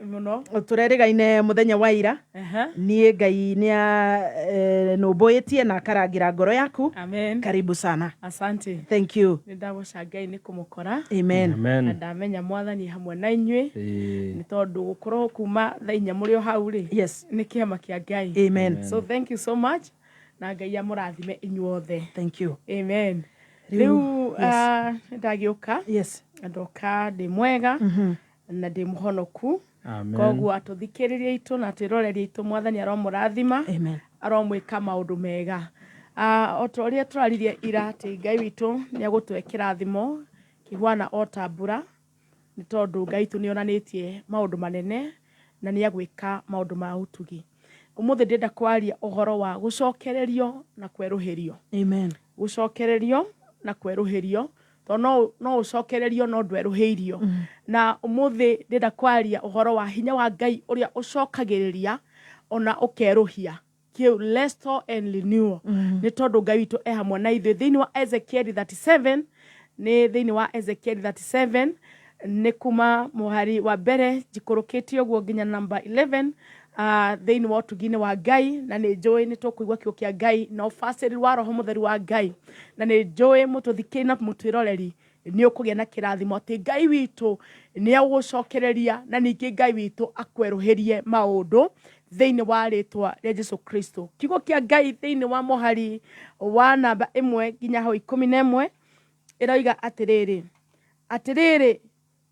muno turerigaine muthenya wa ira nie Ngai nia noboetie na karangira ngoro yaku. Amen. Karibu sana. Asante. Thank you. Nindagoca Ngai ni kumukora. Amen. Na ndamenya mwathani hamwe na inywe ni tondu gukorwo kuma thainya muri o hau ri. Yes. Ni kiama kia Ngai. Amen. So thank you so much. Na Ngai amurathime inyuothe. Thank you. Amen. Riu ndagiuka. Yes. Ndoka ndi mwega na ndi muhonoku. Amen. Koguo atuthikiririe itu na atirorerie itu mwathani aromurathima. Amen. Aromwika maundu mega. Otoria turaririe ira ati Ngai witu ni agutwekira thimo kihwana otambura ni tondu Ngai tu ni onanitie maundu manene na ni agwika maundu ma utugi. Umuthi ndenda kwaria uhoro wa gucokererio na kweruhirio. Amen. Gucokererio na kweruhirio to no ucokererio no ndweruhirio. Na umuthi ndenda kwaria uhoro wa hinya wa Ngai uria ucokagiriria ona ukeruhia. Restore and renew. Ni tondu Ngai witu hamwe na ithuĩ thĩinĩ wa Ezekiel 37 ni thĩinĩ wa Ezekiel 37 ni kuma muhari wa mbere jikurukitio guo nginya number 11 thĩinĩ wa ũtugi-inĩ wa Ngai na nĩ njũĩ nĩ tũkũigua kiugo kĩa Ngai na ũbacĩrĩri wa roho mũtheru wa Ngai na nĩ njũĩ mũtũthikĩri na mũtwĩroreri nĩ ũkũgĩa na kĩrathimo atĩ Ngai witũ nĩ agũcokereria na ningĩ Ngai witũ akwerũhĩrie maũndũ thĩinĩ wa rĩtwa rĩa Jesu Kristo. Kiugo kĩa Ngai thĩinĩ wa mũhari wa namba 1 nginya hau 11 ĩroiga atĩrĩrĩ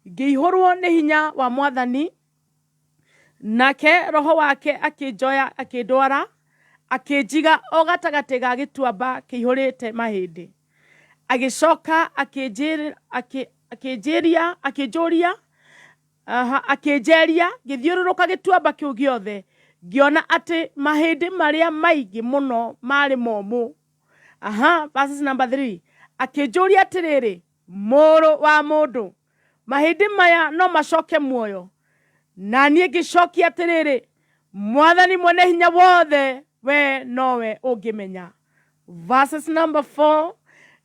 ngĩihũrwo nĩ hinya wa Mwathani nake roho wake akĩnjoya akĩndwara akĩnjiga o gatagatĩ ga gĩtuamba kĩihũrĩte mahĩndĩ agĩcoka akĩnjeria gĩthiũrũrũka gĩtuamba kĩu gĩothe ngĩona atĩ mahĩndĩ marĩa maingĩ mũno marĩ momũ. Verses number 3 akĩnjũria atĩrĩrĩ mũrũ wa mũndũ mahĩndĩ maya no macoke muoyo? Na niĩ ngĩcokia atĩrĩrĩ Mwathani mwene hinya wothe we nowe ũngĩmenya. Verses number 4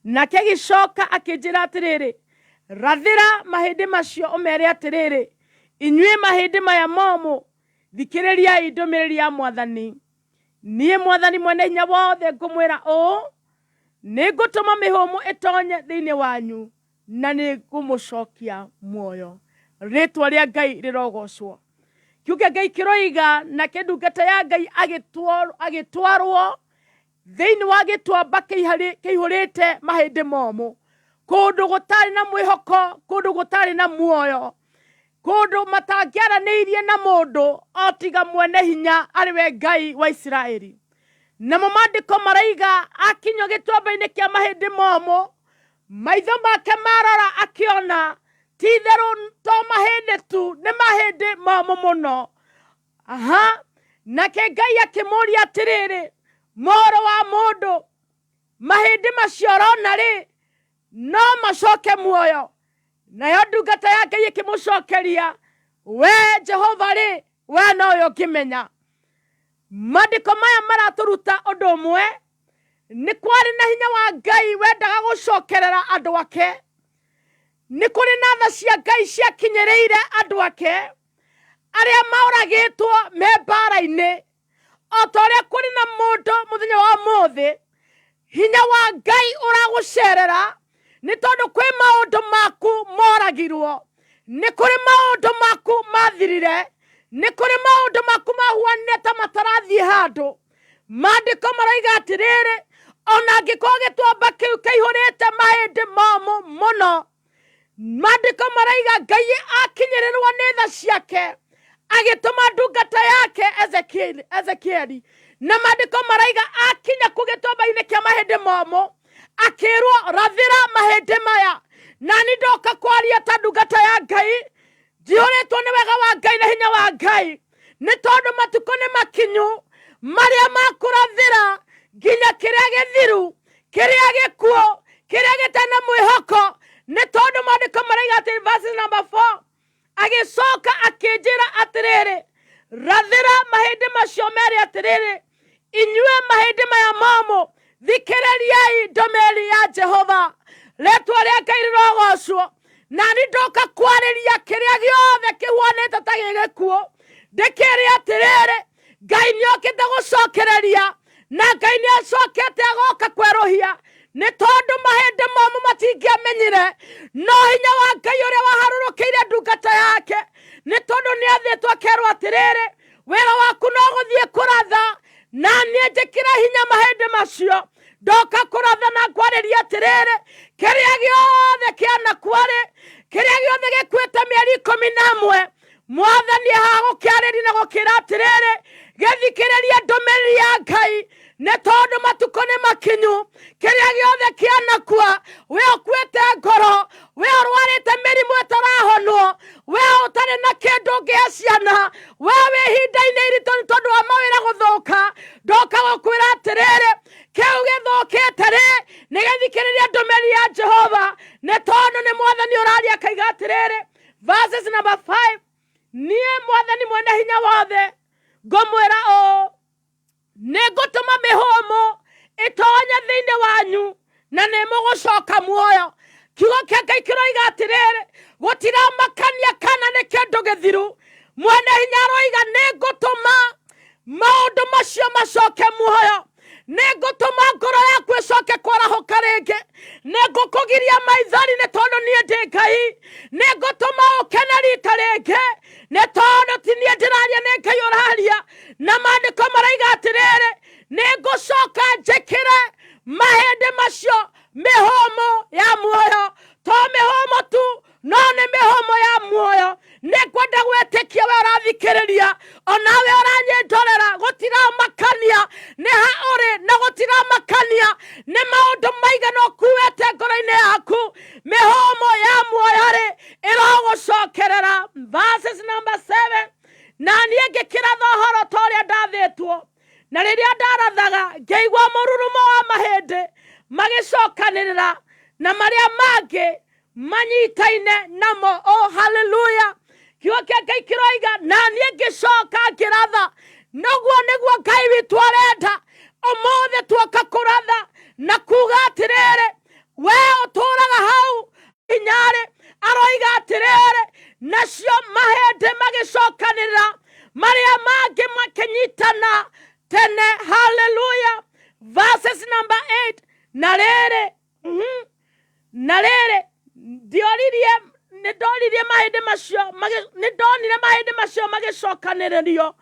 nake agĩcoka akĩnjĩra atĩrĩrĩ rathĩra mahĩndĩ macio ũmere atĩrĩrĩ inyuĩ mahĩndĩ maya momũ thikĩrĩriai ndũmĩrĩri ya Mwathani. Niĩ Mwathani mwene hinya wothe ngũmwĩra ũũ nĩ ngũtũma mĩhũmũ ĩtonye thĩinĩ wanyu na nĩ ngũmũcokia muoyo. Rĩtwa rĩa Ngai rĩrogocwo. Kiugo kĩa Ngai kĩroiga na ndungata ya Ngai agĩtwarwo thĩinĩ wa gĩtuamba kĩihũrĩte mahĩndĩ momũ, kũndũ gũtarĩ na mwĩhoko, kũndũ gũtarĩ na muoyo, kũndũ matangĩaranĩirie na mũndũ o tiga mwene hinya arĩwe Ngai wa Isiraeli. Namo maandĩko maraiga akinywo gĩtuamba-inĩ kĩa mahĩndĩ momũ maitho make marora akĩona ti-itherũ to mahĩndĩ tu nĩ mahĩndĩ momũ mũno. Nake Ngai akĩmũria atĩrĩrĩ mũrũ wa mũndũ mahĩndĩ macio ũrona rĩ no macoke muoyo? Nayo ndungata ya Ngai ĩkĩmũcokeria we Jehova rĩ we nowe ũngĩmenya. Maandĩko maya maratũruta ũndũ ũmwe, nĩ kwarĩ na hinya wa Ngai wendaga gũcokerera andũ ake. Nĩ kũrĩ na tha cia Ngai ciakinyĩrĩire andũ ake arĩa maũragĩtwo me mbara-inĩ. O ta ũrĩa kũrĩ na mũndũ mũthenya wa ũmũthĩ hinya wa Ngai ũragũcerera nĩ tondũ kwĩ maũndũ maku moragirwo, nĩ kũrĩ maũndũ maku mathirire, nĩ kũrĩ maũndũ maku mahuanire ta matarathiĩ handũ. Maandĩko maroiga atĩrĩrĩ ona angĩkorwo gĩtuamba kĩu kĩihũrĩte mahĩndĩ momũ mũno, maandĩko maraiga Ngai akinyĩrĩrwo nĩ tha ciake agĩtũma ndungata yake Ezekiel. Na maandĩko maraiga akinya kũ gĩtuamba-inĩ kĩa mahĩndĩ momũ akĩrwo rathĩra mahĩndĩ maya. Na nĩ ndoka kwaria ta ndungata ya Ngai njihũrĩtwo nĩ wega wa Ngai na hinya wa Ngai, nĩ tondũ matukũ nĩ makinyu marĩa makũrathĩra nginya kĩrĩa gĩthiru, kĩrĩa gĩkuũ, kĩrĩa gĩtarĩ na mwĩhoko. Nĩ tondũ maandĩko maraiga atĩ verse number 4 agĩcoka akĩnjĩra atĩrĩrĩ rathĩra mahĩndĩ macio mere atĩrĩrĩ inyuĩ mahĩndĩ maya momũ thikĩrĩriai ndũmĩrĩri ya Jehova. Rĩtwa rĩa Ngai rĩrogocwo. na ni ndoka kwariria kiria giothe kihuanite ta gigikuo ndikiri atiriri Ngai niokite gucokereria na Ngai ni acokete agoka kweruhia ni tondu mahinde momu matingiamenyire no hinya wa Ngai uria waharurukiire ndungata yake ni tondu ni athitwo akerwo atiriri wira waku no guthie kuratha na nie njikira hinya mahinde macio ndoka kuratha na kwariria atiriri kiria giothe kiana kwari kiria giothe gikuite mieri 11 Mwathani hagukiariri na gukira atiriri githikiriria ndumiriri ya Ngai ni tondu matuko ni makinyu kiria giothe kianakua we ukuite ngoro we urwarite mirimu itarahonwo we utari na kindu ngia ciana we wihinda-ini iritu ni tondu wa mawira guthuka ndoka gukwira atiriri kiu githukite ri ni githikiriria ndumiriri ya Jehova ni tondu ni Mwathani uraria akaiga atiriri. Verses number 5 nie Mwathani mwene hinya wothe ngomwira o ningutuma mihomo itonye thiini wanyu na nimugucoka muoyo. Kiugo kia Ngai kiroiga atiriri gutiramakania kana ni kindu githiru. Mwene hinya aroiga ningutuma maundu macio macoke muoyo, ningutuma ngoro yaku icoke kwarahuka ringi, ningukugiria maithori ni tondu nie ndi Ngai, ningutuma ukene rita ringi ni tondu ti nie ndiraria ni Ngai uraria. Na maandiko maraiga atiriri ningucoka njikire mahinde macio mihomo ya muoyo, to mihomo tu no ni mihomo ya muoyo. Nikwenda gwetikia we urathikiriria onawe uranyendorera gutiramakania ni ha uri na gutiramakania ni maundu maigana ukuite ngoro-ini yaku mihomo ya muoyo ri irogucokerera. Verses number 7 na nie ngikiratha horo ta uria ndathitwo na riria ndarathaga ngeigua mururumo wa mahindi magicokanirira na maria mangi manyitaine namo. Oh hallelujah. Kiugo kia Ngai kiroiga na nie ngicoka ngiratha noguo niguo Ngai witu arenda umuthi tuoka kuratha na kuga atiriri we uturaga hau inyari aroiga atiriri nacio mahinde magicokanirira maria mangi makinyitana tene. Hallelujah. Verses number 8 na riri nidoririe mahinde macio magicokaniririo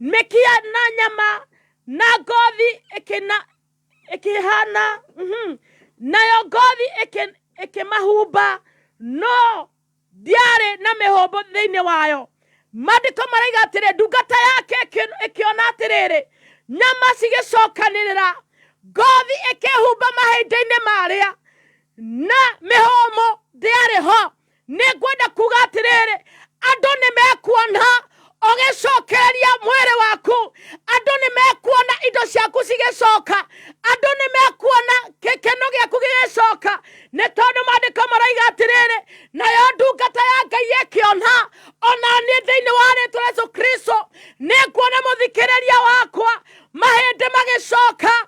mikia na nyama na ngothi ikihana nayo ngothi ikimahumba no ndiari na mihumbu thiini wayo. Maandiko maraiga atiri ndungata yake ikiona atiriri nyama cigicokanirira ngothi ikihumba mahinde-ini maria na mihomo ndiari ho. Ningwenda kuga atiriri andu ni mekuona ugicokereria mwiri waku, andu ni mekuona indo ciaku cigicoka, andu ni mekuona gikeno giaku gigicoka ni tondu maandiko maraiga atiriri nayo ndungata ya Ngai ikiona ona ni thiini wa ritwa Yesu Kristo nikuona muthikiriria wakwa mahinde magicoka,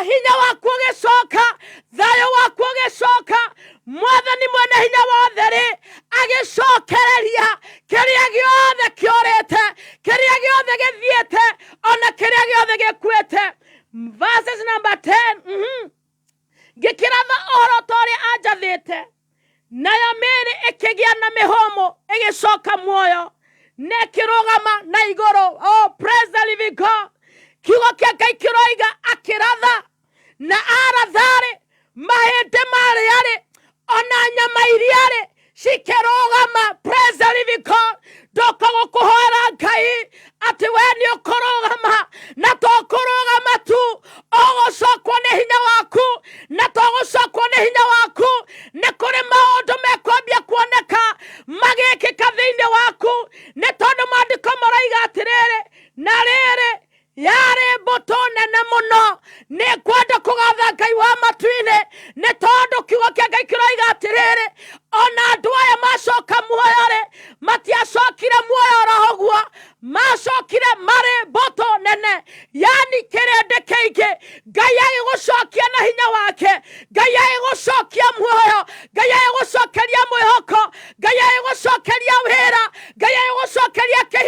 hinya waku ugicoka, thayo waku ugicoka, Mwathani mwene hinya wothe ri agicokereria kiria giothe kiorite, kiria giothe githiete, ona kiria giothe gikuite. Verses number 10 gikiratha ohoro ta uria anjathite nayo miri ikigia na mihomo igicoka muoyo nekirugama na iguru. Oh, praise the living God. Kiugo kia Ngai kiroiga akiratha na arathari mahinde mariari ona nyama iriari cikirugama. Praise the living God. Ndoka gukuhoera Ngai ati we ni ukurugama na to kurugama tu ugucokwo ni hinya waku na to gucokwo ni hinya waku ni kuri maundu mekwambia kuoneka magikika thiini waku ni tondu maandiko maraiga atiriri na riri yari mbuto nene muno nikwenda kugatha Ngai wa matu-ini ni tondu kiugo kia Ngai kiroiga atiriri ona andu aya macoka muoyo-ri matiacokire muoyo oroguo, macokire mari mbuto nene. Yani kirindi kiingi Ngai agigucokia na hinya wake, Ngai agigucokia muoyo, Ngai agigucokeria mwihoko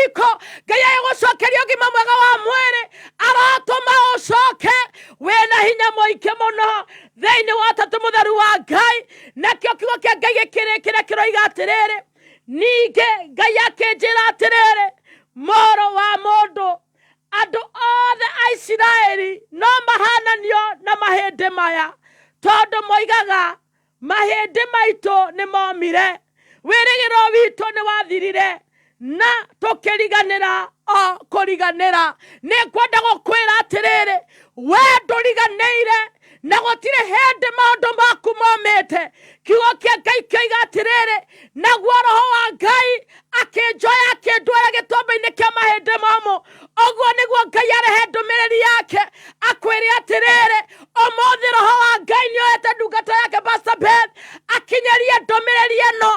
riko Ngai agũcokeria ũgima mwega wa mwĩrĩ aratũma ũcoke wĩna hinya mũingĩ mũno thĩinĩ wa Ũtatu Mũtheru wa Ngai nakĩo kiugo kĩa Ngai kĩrĩa kĩroiga atĩrĩrĩ ningĩ Ngai akĩnjĩra atĩrĩrĩ mũrũ wa mũndũ andũ othe a Isiraeli no mahananio na mahĩndĩ maya tondũ moigaga mahĩndĩ maitũ nĩ momire wĩrĩgĩrĩro witũ nĩ wathirire na tũkĩriganĩra o kũriganĩra nĩngwenda gũkwĩra atĩrĩrĩ we ndũriganĩire na gũtirĩ hĩndĩ maũndũ maku momĩte kiugo kĩa Ngai kĩoiga atĩrĩrĩ naguo Roho wa Ngai akĩnjoya akĩndwara gĩtũmba-inĩ kĩa mahĩndĩ momũ ũguo nĩguo Ngai arehe ndũmĩrĩri yake akwĩre atĩrĩrĩ ũmũthĩ Roho wa Ngai nĩoete ndungata yake Pst Beth akinyerie ndũmĩrĩri ĩno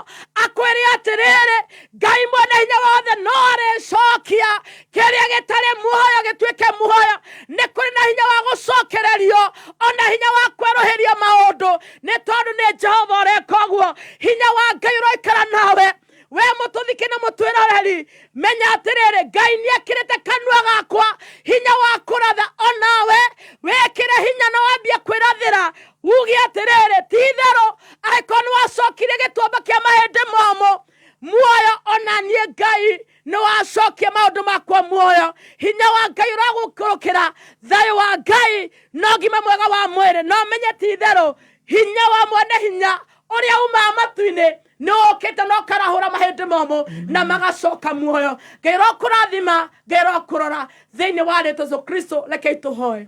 akwĩre atĩrĩrĩ Ngai mwene hinya wothe no arĩcokia kĩrĩa gĩtarĩ muoyo gĩtuĩke muoyo nĩ kũrĩ na hinya wa gũcokererio ona hinya wa kwerũhĩria maũndũ nĩ tondũ nĩ Jehova ũreka ũguo hinya wa Ngai ũroikara nawe we mũtũthiki na mũtwĩroreri menya atĩrĩrĩ Ngai nĩekĩrĩte kanua gakwa hinya wa kũratha onawe wekĩre hinya na wambie kwĩrathĩra uge atĩrĩrĩ ti-itherũ angĩkorwo nĩwacokirie gĩtũmba kĩa mahĩndĩ momũ muoyo ona niĩ Ngai nĩwacokia maũndũ makwa muoyo hinya wa Ngai ũragũkũrũkĩra thayũ wa Ngai na ũgima mwega wa mwĩrĩ no menye ti-itherũ hinya wa mwene hinya ũrĩa umaga matu-inĩ nĩũkĩte no karahũra mahĩndĩ momũ na magacoka muoyo Ngai rokũrathima Ngai rokũrora thĩinĩ wa rĩĩtwa Jesũ Kristo rekei tũhoe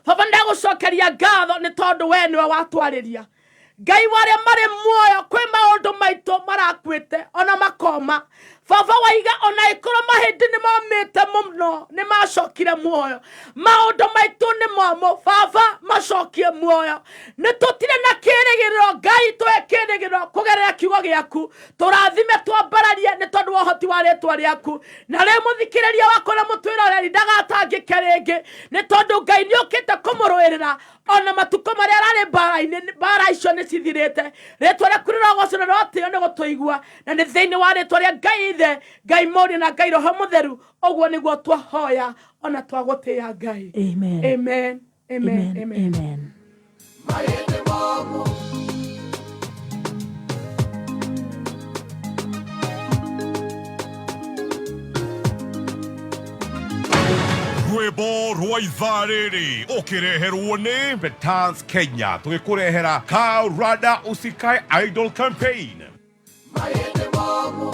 Baba ndagũcokeria ngatho nĩ tondũ we nĩwe watwarĩria Ngai warĩa marĩ muoyo kwĩ maũndũ maitũ marakuĩte ona makoma Baba waiga ona ĩkorwo mahĩndĩ nĩ momĩte mũno nĩ macokire muoyo maũndũ maitũ nĩ momũ Baba macokie muoyo nĩ tũtirĩ na kĩĩrĩgĩrĩro Ngai tũhe kĩĩrĩgĩrĩro kũgerera kiugo gĩaku tũrathime twambararie nĩ tondũ wa ũhoti wa rĩĩtwa rĩaku na rĩu mũthikĩrĩria wakwa na mũtwĩroreri ndagatangĩke rĩngĩ nĩ tondũ Ngai nĩũkĩte kũmũrũĩrĩra ona matukũ marĩa ararĩ mbara-inĩ mbara icio nĩ cithirĩte rĩĩtwa rĩaku rĩrogocwo na rĩrotĩĩo nĩ gũtũigua na nĩ thĩinĩ wa rĩĩtwa rĩa Ngai Ithe Ngai Mũriũ na Ngai Roho Mũtheru ũguo nĩguo twahoya ona twagũtĩĩa Ngai amen amen amen amen amen mahĩndĩ momũ rwĩmbo rwa ithaa rĩrĩ ũkĩreherwo nĩ Pst Kenya tũgĩkũrehera Rada Usikai Idol Campaign mahĩndĩ momũ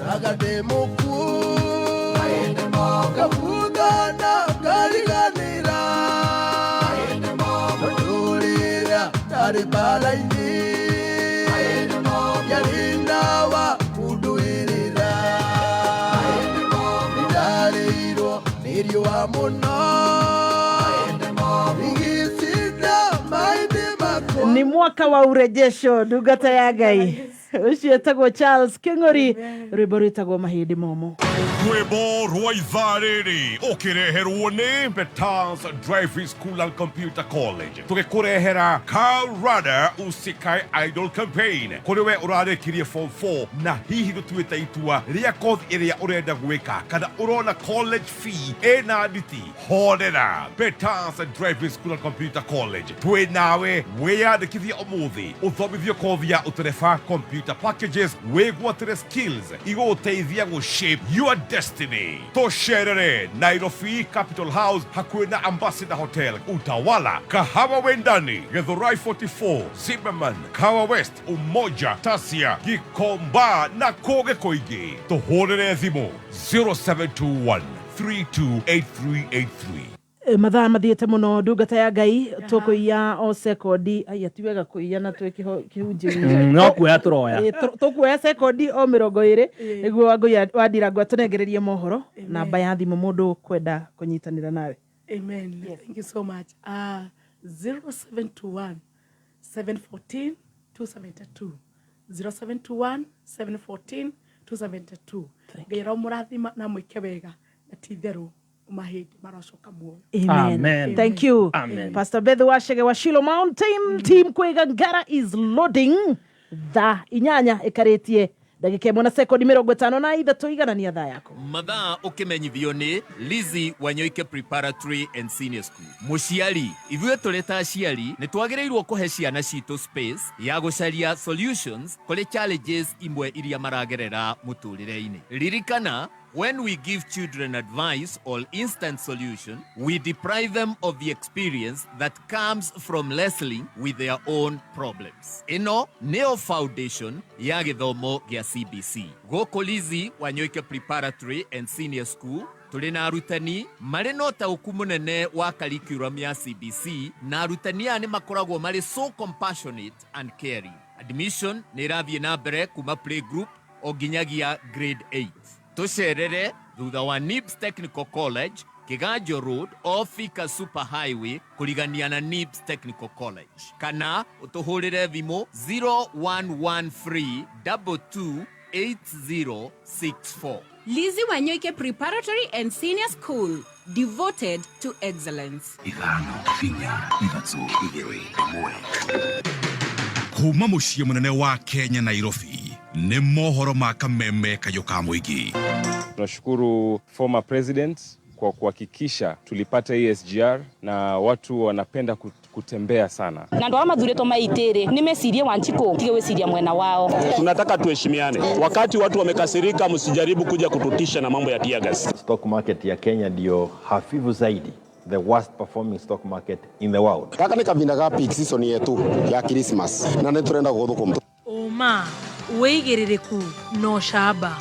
Ragade muku mahĩndĩ momũ kabugana kariganĩra mahĩndĩ momũ ndũrĩra ndarĩ mbara-inĩ mahĩndĩ momũ yarindawa kunduĩrĩra mahĩndĩ momũ nĩndarĩirwo nĩ riũa mũno mahĩndĩ momũ igĩcinda mahĩndĩ makwa ni mwaka wa urejesho ndungata ya Ngai ucio etagwo Charles King'ori rwĩmbo rwĩtagwo mahĩndĩ momũ rwĩmbo rwa ithaa rĩrĩ ũkĩreherwo nĩ Pst Driving School and Computer College tũgĩkũrehera Rada Usikai Idol Campaign kũrĩ we ũrarĩkirie form 4 na hihi gũtuĩte itua rĩa kothi ĩrĩa ũrenda gwĩka kana ũrona college fee ĩna nditi horera Pst Driving School and Computer College twĩ nawe wĩyandĩkithie ũmũthĩ ũthomithio kothi ya ũtereba computer packages wĩgwatĩre skills igũgũteithia gũshape your destiny tũcerere Nairobi Capital House hakuhĩ na Ambassador Hotel Utawala Kahawa Wendani Githurai 44 Zimmerman Kawa West Umoja Tasia Gikomba na kũngĩ kũingĩ tũhũrĩre thimũ 0721 328383 mathaa mathiĩte mũno ndungata ya Ngai tũkũiya o sekondi ai atiwega kũiya na twĩkĩhunjĩria no kuoya tũroya tũkuoya sekondi o 20 nĩguo Wangũi wa Ndirangũ atũnengererie mohoro namba ya thimũ mũndũ kwenda kũnyitanĩra nawe amen thank you so much 0721 714 272 0721 714 272 ngira murathima na mwike wega na tithero mahindi maracoka muoyo. Amen. Thank you. Amen. Pastor Beth Chege wa Shiloh Mountain. Team Rwiga Ngara is loading the inyanya ekaretie ndagika imwe na sekondi 53 iganania thaa yako mathaa ukimenyithio ni Lizzy Wanyoike Preparatory and Senior School. Muciari ithuĩ tũrĩ aciari nĩ twagĩrĩirwo kũhe ciana citũ space ya gũcaria solutions kũrĩ challenges imwe iria maragerera mũtũrĩre-inĩ. Ririkana, when we give children advice or instant solution, we deprive them of the experience that comes from wrestling with their own problems. Ino neo foundation ya gĩthomo gĩa CBC. Gũkũ Lizzy Wanyoike Preparatory and Senior School tũrĩ na arutani marĩ na ũtaũku mũnene wa curriculum ya CBC, na arutani aya nĩ makoragwo marĩ so compassionate and caring. Admission nĩ ĩrathiĩ na mbere kuma playgroup o nginyagia grade 8. Tucerere thutha wa Pst Technical College, Kiganjo Road, Thika Super Highway, kurigania na Pst Technical College. Kana utuhurire thimo 0113 228064. Lizzy Wanyoike Preparatory and Senior School, devoted to excellence. Hinya, kuma muciĩ munene wa Kenya Nairobi nĩ mohoro ma kameme kayoka mwingi. Tunashukuru former president kwa kuhakikisha tulipata SGR na watu wanapenda kutembea sana. Na ndo amathurĩtwo maitĩrĩ nimecirie Wanjikũ tige wĩciria mwena wao. Tunataka tuheshimiane. Wakati watu wamekasirika, msijaribu kuja kututisha na mambo ya tear gas. Stock market ya Kenya ndio hafifu zaidi, the worst performing stock market in the world. Kaka ni kavinda ga peak season yetu ya Christmas na nĩtũrenda gũthũkũma. Oma weigĩrĩrĩku no shaba.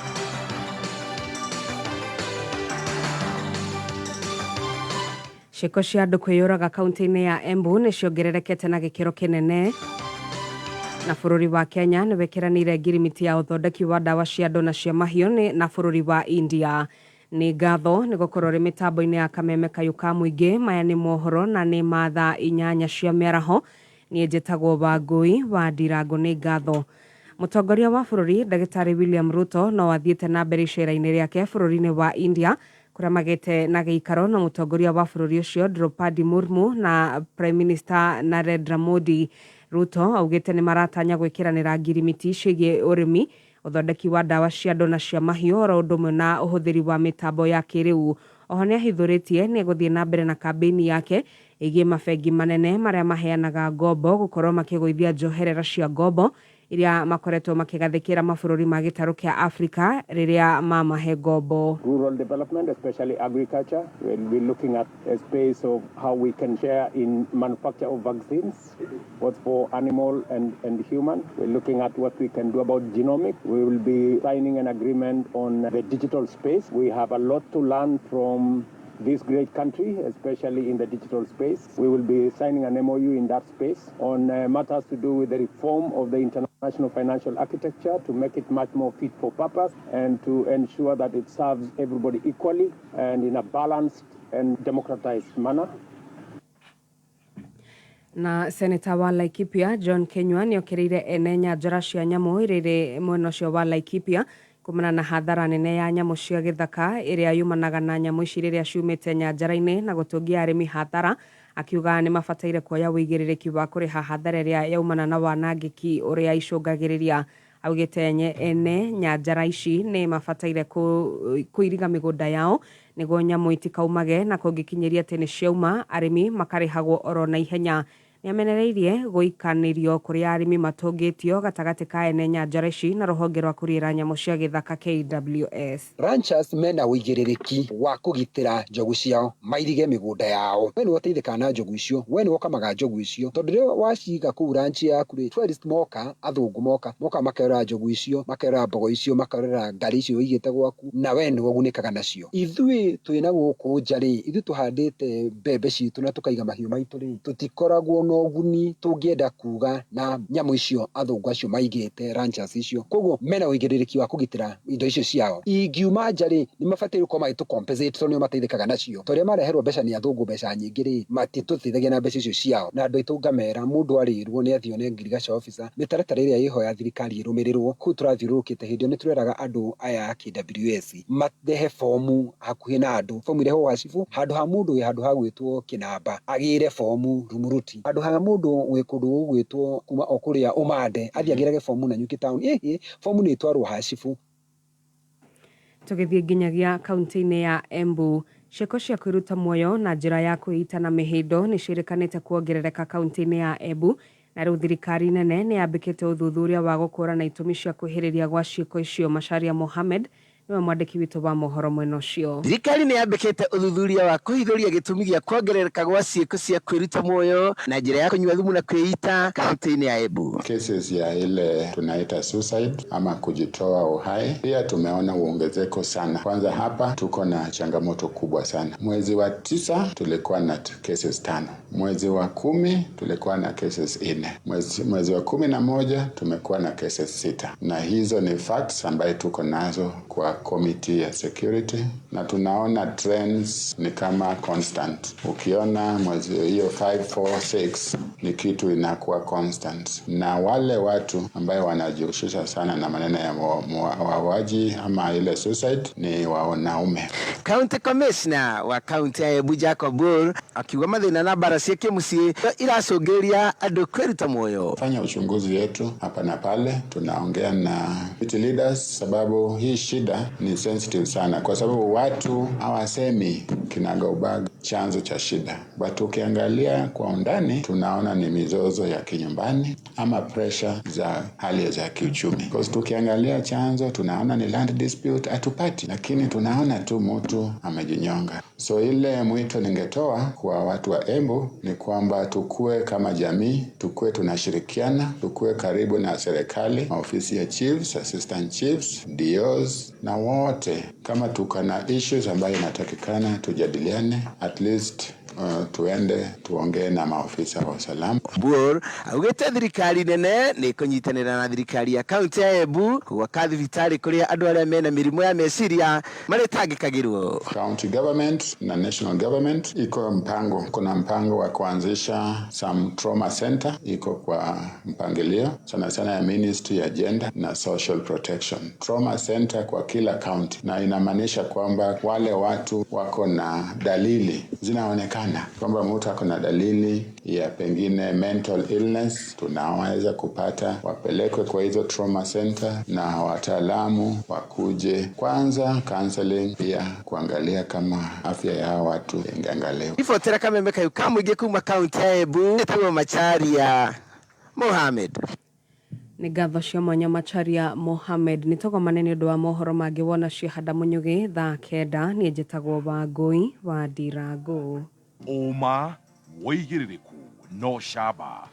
Ciĩko cia andũ kwĩyũraga kaunti-inĩ ya Embu nĩ ciongererekete na gĩkĩro kĩnene, na bũrũri wa Kenya nĩ wĩkĩranĩire ngirimiti ya ũthondeki wa ndawa cia andũ na cia mahiũ na bũrũri wa India. Nĩ ngatho nĩ gũkorwo rĩ mĩtambo-inĩ ya kameme kayuka mũingĩ. Maya nĩ mohoro na nĩ mathaa 8 cia mĩaraho. Niĩ njĩtagwo Wangui wa Ndirango. Nĩ ngatho. Mũtongoria wa bũrũri Ndagĩtarĩ William Ruto no athiĩte na mbere icera-inĩ rĩake bũrũri-inĩ wa India, kũrĩa magĩte na gĩikaro na mũtongoria wa bũrũri ũcio Draupadi Murmu na Prime Minister Narendra Modi. Ruto augĩte nĩ maratanya gwĩkĩranĩra ngirimiti ciĩgiĩ ũrĩmi, ũthondeki wa ndawa cia andũ na cia mahiũ, oro ũndũ ũmwe na ũhũthĩri wa mĩtambo ya kĩrĩu. Oho nĩ ahithũrĩtie nĩ egũthiĩ na mbere na kambĩini yake ĩgiĩ mabengi manene marĩa maheanaga ngombo gũkorwo makĩgũithia njoherera cia ngombo iria makoretwo makĩgathĩkĩra mabũrũri ma gĩtarũ kĩa Afrika rĩrĩa mamahe ngombo. Rural development, especially agriculture, we'll be looking at a space of how we can share in manufacture of vaccines, both for animal and human. We're looking at what we can do about genomics. We will be signing an agreement on the digital space. We have a lot to learn from this great country, especially in the digital space. We will be signing an MOU in that space on matters to do with the reform of the international financial architecture to make it much more fit for purpose and to ensure that it serves everybody equally and in a balanced and democratized manner. Na Senator wa Laikipia John Kenywa nĩ okĩrĩire ene nyanjara cia nyamũ irĩ mwena ũcio wa Laikipia kumana na hathara nene ya nyamũ cia gĩthaka ĩrĩa yumanaga na nyamũ ici rĩrĩa ciumĩte nyanjara-inĩ na gũtũngia arĩmi hathara, akiuga nĩ mabataire kuoya wĩigĩrĩrĩki wa kũrĩha hathara ĩrĩa yaumana na wanangĩki ũrĩa icũngagĩrĩria. Augĩte ene nyanjara ici nĩ mabataire kũiriga mĩgũnda yao nĩguo nyamũ itikaumage, na kũngĩkinyĩria atĩ nĩ ciauma arĩmi makarĩhagwo oro na ihenya. Nĩamenereirie gũikanĩrio kũrĩa arĩmi matũngĩtio gatagatĩ ka ene nyanjara ici na rũhonge rwa kũrĩra nyamũ cia gĩthaka KWS. Ranchers mena wĩigĩrĩrĩki wa kũgitĩra njogu ciao mairige mĩgũnda yao. We nĩwe ũteithĩkaga na njogu icio, we nĩwe ũkamaga njogu icio, tondũ rĩrĩa waciga kũu ranch yaku rĩ, tourist moka, athũngũ moka makerora njogu icio, makerora mbogo icio, makerora ngari icio wĩigĩte gwaku, na we nĩwe ũgunĩkaga nacio. Ithuĩ twĩna gũkũ nja rĩ, ithuĩ tũhandĩte mbembe citũ na tũkaiga mahiũ maitũ rĩ, tũtikoragwo na ũguni tũngĩenda kuga na nyamũ icio athũngũ acio maigĩte ranchers icio. Koguo mena ũigĩrĩrĩki wa kũgitĩra indo icio ciao. Ingiuma nja rĩ, nĩ mabatiĩ gũkorwo magĩtũ compensate tondũ nĩo mateithĩkaga nacio. Tondũ mareherwo mbeca nĩ athũngũ mbeca nyingĩ rĩ, matitũteithagia na mbeca icio ciao. Na andũ aitũ ngamera mũndũ arĩrwo nĩ athiĩ one ngirigaca officer, mĩtaratara ĩrĩa ĩho ya thirikari ĩrũmĩrĩrwo. Kũu tũrathiũrũrũkĩte hĩndĩ ĩyo nĩ tũreraga andũ aya a KWS marehe fomu hakuhĩ na andũ. Fomu irehwo gwa cibũ, handũ ha mũndũ wĩ handũ ha gwĩtwo Kĩnamba agĩre fomu Rumuruti, handũ ha mũndũ wĩ kũndũ gwĩtwo kuma o kũrĩa Ũmande athiĩ agĩrage fomu na Nyuki Town. Fomu nĩ ĩtwarwo ha cibũ. Tũgĩthiĩ nginyagia kaunti-inĩ ya Embu, ciĩko cia kwĩruta muoyo na njĩra ya kwĩita na mĩhĩndo nĩ ciĩrĩkanĩte kuongerereka kaunti-inĩ ya Embu, na rĩu thirikari nene nĩ yambĩkĩte ũthuthuria wa gũkũũrana itũmi cia kwĩhĩrĩria gwa ciĩko icio. Macharia Mohamed niwe mwandĩki witũ wa mohoro mwena ũcio. Thirikari nĩ yambĩkĩte ũthuthuria wa kũhithũria gĩtũmi gĩa kuongerereka gwa ciĩko cia kwĩruta muoyo na njĩra ya kũnyua thumu na kwĩita kaunti-inĩ ya Embu. Cases ya ile tunaita suicide ama kujitoa uhai pia tumeona uongezeko sana. Kwanza hapa tuko na changamoto kubwa sana. Mwezi wa 9 tulikuwa na cases 5. Mwezi wa 10 tulikuwa na cases 4. Mwezi wa 11 tumekuwa na cases 6. Na hizo ni facts ambaye tuko nazo kwa committee ya security, na tunaona trends ni kama constant. Ukiona mwezi hiyo 5, 4, 6 ni kitu inakuwa constant, na wale watu ambayo wanajihusisha sana na maneno ya wawaji ama ile suicide ni wanaume. County Commissioner wa county ya Embu Jacob Bull akiuga mathĩna na mbara cia kĩmũciĩ iracũngĩrĩria andũ kwĩruta muoyo. Fanya uchunguzi yetu hapa na pale, tunaongea na city leaders sababu hii shida ni sensitive sana, kwa sababu watu hawasemi kinagaubaga chanzo cha shida. But ukiangalia kwa undani tunaona ni mizozo ya kinyumbani ama pressure za hali za kiuchumi. Because tukiangalia chanzo tunaona ni land dispute atupati, lakini tunaona tu mtu amejinyonga. So ile mwito ningetoa kwa watu wa Embu ni kwamba tukue kama jamii, tukue tunashirikiana, tukue karibu na serikali, ofisi ya chiefs, assistant chiefs, DOs na wote. Kama tuko na issues ambayo inatakikana tujadiliane, at least tuende tuongee na maofisa wa usalama. Bull augĩte thirikari nene nĩ kũnyitanĩra na thirikari ya kaunti ya Embu gwaka thibitarĩ kũrĩa andũ arĩa mena mĩrimũ ya meciria marĩtangĩkagĩrwo. County government na national government iko mpango, kuna mpango wa kuanzisha some trauma center, iko kwa mpangilio sana sana ya Ministry ya Gender na Social Protection. Trauma center kwa kila county, na inamaanisha kwamba wale watu wako na dalili zinaonekana kwamba mtu ako na dalili ya pengine mental illness, tunaweza kupata wapelekwe kwa hizo trauma center na wataalamu wakuje kwanza counseling, pia kuangalia kama afya ya watu ingeangaliwa. Ifotera Kameme Kayuka mwige kuma kaunti ya Embu etago Macharia Mohamed. Nĩ ngatho cia mwanya Macharia Mohamed. Nĩ tũgomane nĩ ũndũ wa mohoro mangĩ wona ciĩhanda Mũnyugĩ thaa 9. Niĩ njĩtagwo Wangũi wa Ndirango. Uma, woigĩrĩrĩku, no shaba.